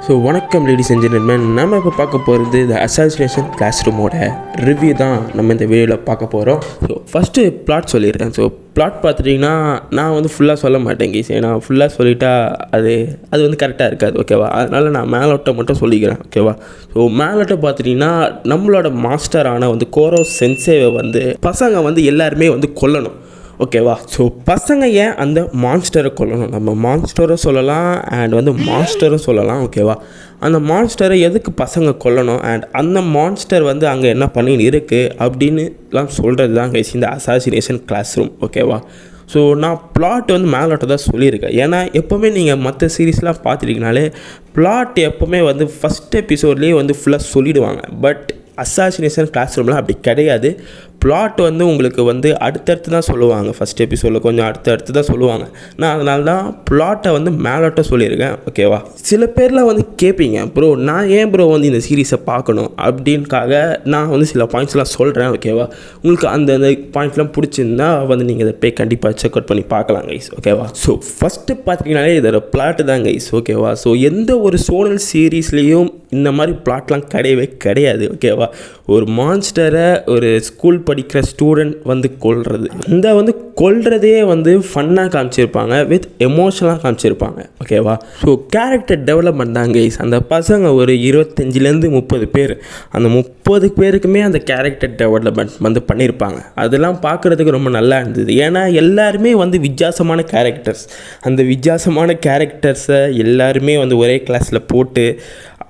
So வணக்கம் ladies and gentleman. நம்ம இப்போ பார்க்க போகிறது இந்த அசாசினேஷன் கிளாஸ் ரூமோட ரிவ்யூ தான் நம்ம இந்த வீடியோவில் பார்க்க போகிறோம். ஸோ ஃபஸ்ட்டு பிளாட் சொல்லிடுறேன். ஸோ பிளாட் பார்த்துட்டிங்கன்னா நான் வந்து ஃபுல்லாக சொல்ல மாட்டேன் கேஸ், ஏன்னா ஃபுல்லாக சொல்லிட்டா அது வந்து கரெக்டாக இருக்காது, ஓகேவா? அதனால் நான் மேலோட்டம் மட்டும் சொல்லிக்கிறேன், ஓகேவா? ஸோ மேலோட்டம் பார்த்துட்டிங்கன்னா நம்மளோட மாஸ்டரான வந்து கோரோ சென்சேவை வந்து பசங்க வந்து எல்லாருமே வந்து கொல்லணும், ஓகேவா? ஸோ பசங்க ஏன் அந்த மான்ஸ்டரை கொல்லணும்? நம்ம மான்ஸ்டரும் சொல்லலாம் அண்ட் வந்து மான்ஸ்டரும் சொல்லலாம், ஓகேவா? அந்த மான்ஸ்டரை எதுக்கு பசங்க கொல்லணும் அண்ட் அந்த மான்ஸ்டர் வந்து அங்கே என்ன பண்ணின்னு இருக்குது அப்படின்னுலாம் சொல்கிறது தான் கைஸ் இந்த அசாசினேஷன் கிளாஸ் ரூம், ஓகேவா? ஸோ நான் பிளாட் வந்து மேலோட்ட தான் சொல்லியிருக்கேன். ஏன்னா எப்போவுமே நீங்கள் மற்ற சீரீஸ்லாம் பார்த்துட்டிங்கனாலே பிளாட் எப்போவுமே வந்து ஃபஸ்ட் எபிசோட்லேயே வந்து ஃபுல்லாக சொல்லிவிடுவாங்க. பட் அசாசினேஷன் கிளாஸ் ரூம்லாம் அப்படி கிடையாது. பிளாட் வந்து உங்களுக்கு வந்து அடுத்தடுத்து தான் சொல்லுவாங்க. ஃபஸ்ட் எபிசோடில் கொஞ்சம் அடுத்தடுத்து தான் சொல்லுவாங்க. நான் அதனால தான் பிளாட்டை வந்து மேலோட்ட சொல்லியிருக்கேன், ஓகேவா? சில பேர்லாம் வந்து கேட்பீங்க, ப்ரோ நான் ஏன் ப்ரோ வந்து இந்த சீரீஸை பார்க்கணும் அப்படின்காக நான் வந்து சில பாயிண்ட்ஸ்லாம் சொல்கிறேன், ஓகேவா? உங்களுக்கு அந்த பாயிண்ட்ஸ்லாம் பிடிச்சிருந்தா வந்து நீங்கள் இதை போய் கண்டிப்பாக செக் அவுட் பண்ணி பார்க்கலாம் கைஸ், ஓகேவா? ஸோ ஃபஸ்ட்டு பார்த்தீங்கன்னாலே இதோட பிளாட்டு தான் கைஸ், ஓகேவா? ஸோ எந்த ஒரு சோனல் சீரீஸ்லேயும் இந்த மாதிரி பிளாட்லாம் கிடையவே கிடையாது, ஓகேவா? ஒரு மான்ஸ்டரை ஒரு ஸ்கூல் படிக்கிற ஸ்டூடெண்ட் வந்து கொல்றது, இந்த வந்து கொல்றதே வந்து ஃபன்னாக காமிச்சிருப்பாங்க, வித் எமோஷனலாக காமிச்சிருப்பாங்க, ஓகேவா? ஸோ கேரக்டர் டெவலப்மெண்ட் தான் கைஸ். அந்த பசங்க ஒரு 25லேருந்து 30 பேர், அந்த 30 பேருக்குமே அந்த கேரக்டர் டெவலப்மெண்ட் வந்து பண்ணியிருப்பாங்க. அதெல்லாம் பார்க்குறதுக்கு ரொம்ப நல்லா இருந்தது. ஏன்னா எல்லாருமே வந்து வித்தியாசமான கேரக்டர்ஸ், அந்த வித்தியாசமான கேரக்டர்ஸை எல்லாருமே வந்து ஒரே கிளாஸில் போட்டு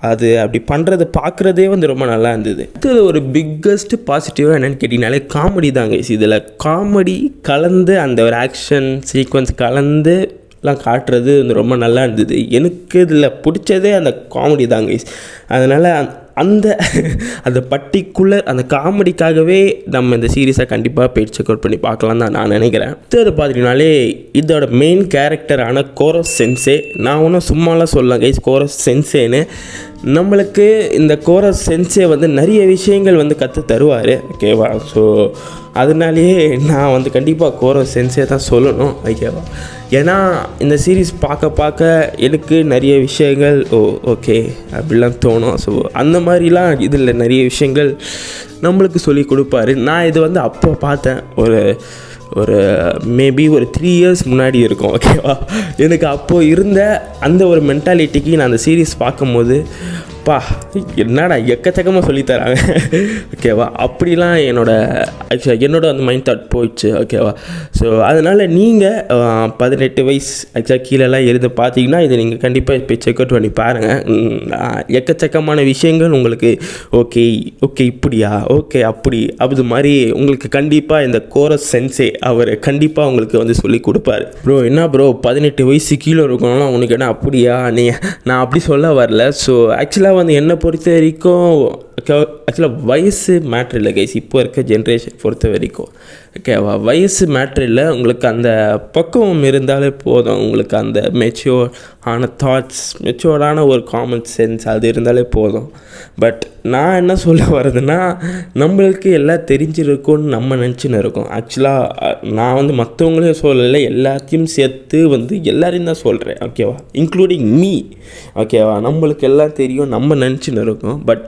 அது அப்படி பண்ணுறது பார்க்குறதே வந்து ரொம்ப நல்லா இருந்தது. இது ஒரு பிக்கஸ்ட் பாசிட்டிவாக என்னென்னு கேட்டிங்கனாலே காமெடி தாங்க. இதில் காமெடி கலந்து அந்த ஒரு ஆக்ஷன் சீக்வன்ஸ் கலந்து எல்லாம் காட்டுறது வந்து ரொம்ப நல்லா இருந்தது. எனக்கு இதில் பிடிச்சதே அந்த காமெடி தாங்க. அதனால் அந்த பர்டிகுலர் அந்த காமெடிக்காகவே நம்ம இந்த சீரீஸை கண்டிப்பாக போய் செக் அவுட் பண்ணி பார்க்கலாம் தான் நான் நினைக்கிறேன். இது பார்த்தீங்கன்னாலே இதோட மெயின் கேரக்டரான கோரோ சென்சே, நான் ஒன்றும் சும்மாலாம் சொல்லலாம் கைஸ், கோரோ சென்சேன்னு நம்மளுக்கு இந்த கோரோ சென்சே வந்து நிறைய விஷயங்கள் வந்து கற்று தருவார், ஓகேவா? ஸோ அதனாலேயே நான் வந்து கண்டிப்பாக கோரோ சென்சே தான் சொல்லணும், ஓகேவா? ஏன்னா இந்த சீரீஸ் பார்க்க எனக்கு நிறைய விஷயங்கள் ஓகே அப்படிலாம் தோணும். ஸோ அந்த மாதிரிலாம் இதில் நிறைய விஷயங்கள் நம்மளுக்கு சொல்லி கொடுப்பாரு. நான் இது வந்து அப்போ பார்த்தேன், ஒரு மேபி ஒரு 3 இயர்ஸ் முன்னாடி இருக்கும், ஓகேவா? எனக்கு அப்போது இருந்த அந்த ஒரு மென்டாலிட்டிக்கு நான் அந்த சீரீஸ் பார்க்கும்போது என்னடா எக்கச்சக்கமாக சொல்லித்தராங்க, ஓகேவா? அப்படிலாம் என்னோட அந்த மைண்ட் தாட் போயிடுச்சு, ஓகேவா? ஸோ அதனால் நீங்கள் 18 வயசு ஆக்சுவலாக கீழெல்லாம் இருந்து பார்த்தீங்கன்னா இதை நீங்கள் கண்டிப்பாக இப்போ செக் அவுட் பண்ணி பாருங்கள். எக்கச்சக்கமான விஷயங்கள் உங்களுக்கு ஓகே இப்படியா, ஓகே அப்படி மாதிரி உங்களுக்கு கண்டிப்பாக இந்த கோரோ சென்சே அவர் கண்டிப்பாக உங்களுக்கு வந்து சொல்லி கொடுப்பாரு. ப்ரோ என்ன ப்ரோ 18 வயசு கீழே இருக்கணும்னா உனக்கு என்ன அப்படியா? நான் அப்படி சொல்ல வரல. ஸோ ஆக்சுவலாக வந்து என்னை பொறுத்த வரைக்கும் ஆக்சுவலாக வயசு மேட்ரு இல்லை கைஸ், இப்போ இருக்க ஜென்ரேஷன் பொறுத்த வரைக்கும், ஓகேவா? வயசு மேட்ரு இல்லை, உங்களுக்கு அந்த பக்குவம் இருந்தாலே போதும். உங்களுக்கு அந்த மெச்சூர்டான தாட்ஸ், மெச்சூர்டான ஒரு காமன் சென்ஸ் அது இருந்தாலே போதும். பட் நான் என்ன சொல்ல வர்றதுன்னா, நம்மளுக்கு எல்லாம் தெரிஞ்சிருக்கும்னு நம்ம நினச்சின்னு இருக்கோம். ஆக்சுவலாக நான் வந்து மற்றவங்களையும் சொல்லலை, எல்லாத்தையும் சேர்த்து வந்து எல்லாரையும் தான் சொல்கிறேன், ஓகேவா? இன்க்ளூடிங் மீ, ஓகேவா? நம்மளுக்கு எல்லாம் தெரியும் நம்ம நினச்சின்னு இருக்கோம். பட்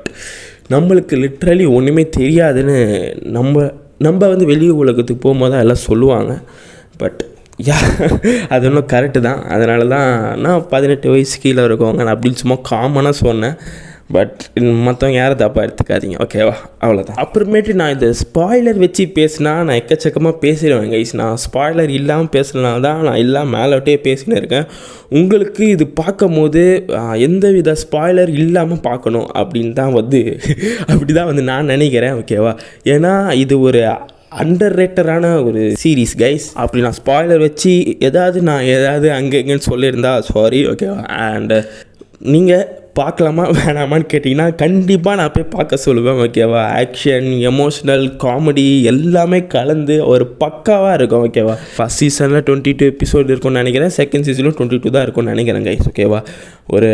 நம்மளுக்கு லிட்ரலி ஒன்றுமே தெரியாதுன்னு நம்ம வந்து வெளி உலகத்துக்கு போகும்போது தான் எல்லாம் சொல்லுவாங்க. பட் அது ஒன்றும் கரெக்டு தான். அதனால தான் நான் 18 வயசு கீழே இருக்கவங்க நான் அப்படின்னு சும்மா காமனாக சொன்னேன். பட் மற்றவங்க யாரும் தப்பாக எடுத்துக்காதீங்க, ஓகேவா? அவ்வளோதான். அப்புறமேட்டு நான் இந்த ஸ்பாய்லர் வச்சு பேசினா நான் எக்கச்சக்கமாக பேசிடுவேன் கைஸ். நான் ஸ்பாய்லர் இல்லாமல் பேசுனால தான் நான் எல்லாம் மேலோட்டே பேசின்னு இருக்கேன். உங்களுக்கு இது பார்க்கும் போது எந்த வித ஸ்பாய்லர் இல்லாமல் பார்க்கணும் அப்படின்னு தான் வந்து அப்படி தான் வந்து நான் நினைக்கிறேன், ஓகேவா? ஏன்னா இது ஒரு அண்டர் ரேட்டடான ஒரு சீரீஸ் கைஸ். அப்படி நான் ஸ்பாய்லர் வச்சு ஏதாவது அங்கே இங்கேன்னு சொல்லியிருந்தா சாரி, ஓகேவா? அண்ட் நீங்கள் பார்க்கலாமா வேணாமான்னு கேட்டிங்கன்னா கண்டிப்பாக நான் போய் பார்க்க சொல்லுவேன், ஓகேவா? ஆக்ஷன், எமோஷ்னல், காமெடி எல்லாமே கலந்து ஒரு பக்காவாக இருக்கும், ஓகேவா? ஃபஸ்ட் சீசனில் 22 எபிசோடு இருக்கும்னு நினைக்கிறேன், செகண்ட் சீசனில் 22 தான் இருக்கும்னு நினைக்கிறேன் கைஸ், ஓகேவா? ஒரு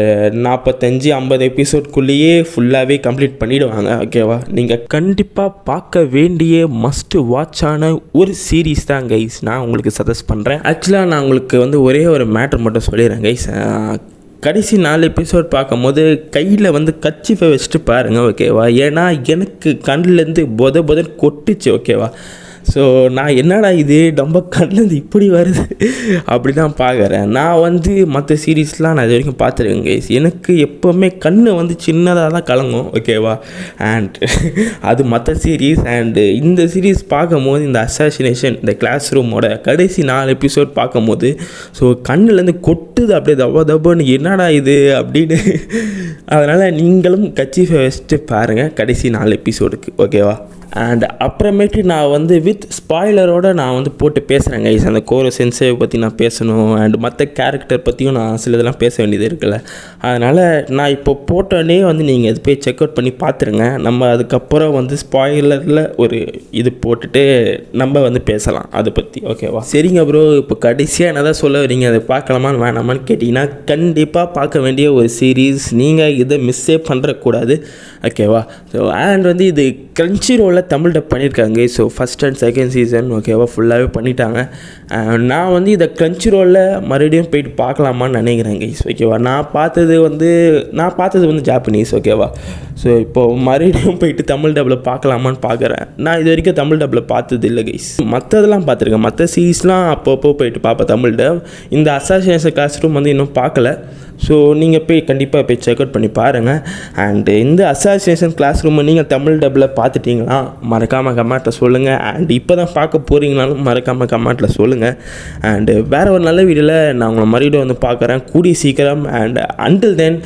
45-50 எபிசோட்குள்ளேயே ஃபுல்லாகவே கம்ப்ளீட் பண்ணிவிடுவாங்க, ஓகேவா? நீங்கள் கண்டிப்பாக பார்க்க வேண்டிய மஸ்ட் வாட்சான ஒரு சீரீஸ் தான் கைஸ் நான் உங்களுக்கு சஜஸ்ட் பண்ணுறேன். ஆக்சுவலாக நான் உங்களுக்கு வந்து ஒரே ஒரு மேட்ரு மட்டும் சொல்லிடுறேன் கைஸ். கடைசி 4 எபிசோட் பார்க்கும்போது கையில் வந்து கர்ச்சீஃபை வச்சுட்டு பாருங்கள், ஓகேவா? ஏன்னா எனக்கு கண்ணிலேருந்து பொதன்னு கொட்டுச்சு, ஓகேவா? ஸோ நான் என்னடா இது நம்ம கண்ணிலேருந்து இப்படி வருது அப்படி தான் பார்க்குறேன். நான் வந்து மற்ற சீரீஸ்லாம் நான் இது வரைக்கும் பார்த்துருக்கேன் கைஸ். எனக்கு எப்போவுமே கண் வந்து சின்னதாக தான் கலங்கும், ஓகேவா? அண்ட் அது மற்ற சீரீஸ். அண்டு இந்த சீரீஸ் பார்க்கும்போது இந்த அசாசினேஷன் இந்த கிளாஸ் ரூமோட கடைசி 4 எபிசோட் பார்க்கும்போது ஸோ கண்ணிலேருந்து கொட்டுது அப்படியே தப்பன்னு, என்னடா இது அப்படின்னு. அதனால் நீங்களும் கர்ச்சீஃபை வச்சுட்டு பாருங்கள் கடைசி 4 எபிசோடுக்கு, ஓகேவா? அண்ட் அப்புறமேட்டு நான் வந்து வித் ஸ்பாய்லரோடு நான் வந்து போட்டு பேசுகிறேன் கைஸ். அந்த கோரோ சென்சேவை பற்றி நான் பேசணும், அண்ட் மற்ற கேரக்டர் பற்றியும் நான் சிலதெல்லாம் பேச வேண்டியது இருக்குல்ல. அதனால் நான் இப்போ போட்டோடனே வந்து நீங்கள் இது போய் செக் அவுட் பண்ணி பார்த்துருங்க. நம்ம அதுக்கப்புறம் வந்து ஸ்பாய்லரில் ஒரு இது போட்டுட்டு நம்ம வந்து பேசலாம் அதை பற்றி, ஓகேவா? சரிங்க ப்ரோ, இப்போ கடைசியாக என்ன தான் சொல்ல வரீங்க, அதை பார்க்கலாமான்னு வேணாமான்னு கேட்டிங்கன்னா கண்டிப்பாக பார்க்க வேண்டிய ஒரு சீரீஸ். நீங்கள் இதை மிஸ்ஸே பண்ணுறக்கூடாது, ஓகேவா? ஸோ அண்ட் வந்து இது கிரன்ச்சி ரோலில் தமிழ் டப் பண்ணியிருக்காங்க. So first and second season, ஓகேவா, ஃபுல்லாகவே பண்ணிட்டாங்க. நான் வந்து இதை கிரன்ச்சி ரோலில் மறுபடியும் போயிட்டு பார்க்கலாமான்னு நினைக்கிறேன் கைஸ், ஓகேவா? நான் பார்த்தது வந்து ஜாப்பனீஸ், ஓகேவா? ஸோ இப்போது மறுபடியும் போயிட்டு தமிழ் டப்பில் பார்க்கலாமான்னு பார்க்குறேன். நான் இது வரைக்கும் தமிழ் டப்பில் பார்த்தது இல்லை கைஸ். மற்றதெல்லாம் பார்த்துருக்கேன், மற்ற சீரீஸ்லாம் அப்பப்போ போயிட்டு பார்ப்பேன் தமிழ் டப். இந்த அசாசினேஷன் கிளாஸ் ரூம் வந்து இன்னும் பார்க்கல. ஸோ நீங்கள் கண்டிப்பாக போய் செக் அவுட் பண்ணி பாருங்கள். அண்டு இந்த அசாசினேஷன் கிளாஸ் ரூமை நீங்கள் தமிழ் டப்பில் பார்த்துட்டிங்களா மறக்காமல் கமெண்ட்டில் சொல்லுங்கள். அண்ட் இப்போ தான் பார்க்க போகிறீங்கனாலும் மறக்காமல் கமெண்ட்டில் சொல்லுங்கள். அண்டு வேறு ஒரு நல்ல வீடியோவில் நான் உங்களை மறுபடியும் வந்து பார்க்குறேன் கூடிய சீக்கிரம். அண்ட் அன்டில் தென்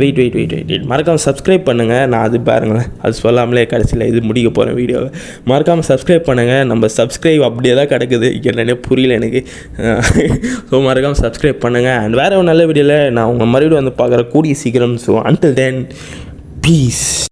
வெயிட் மறக்காமல் சப்ஸ்கிரைப் பண்ணுங்கள். நான் அது பாருங்களேன், அது சொல்லாமலே கடைசியில் இது முடிக்க போகிறேன் வீடியோவை. மறக்காமல் சப்ஸ்கிரைப் பண்ணுங்கள். நம்ம சப்ஸ்கிரைப் அப்படியே தான் கிடக்குது, என்னென்ன புரியல எனக்கு. ஸோ மறக்காமல் சப்ஸ்கிரைப் பண்ணுங்கள். அண்ட் வேறு ஒரு நல்ல வீடியோவில் நான் உங்கள் மறுபடியும் வந்து பார்க்குற கூடிய சீக்கிரம். So until then piece.